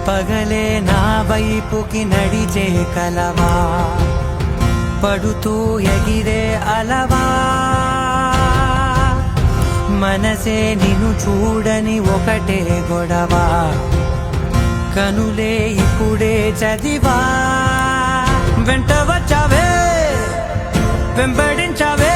పగలే నా వైపుకి నడిచే కలవా, పడుతూ ఎగిరే అలవా, మనసే నిన్ను చూడని ఒకటే గొడవ, కనులే ఇప్పుడే చదివా. వెంట వచ్చావే, వెంబడించావే,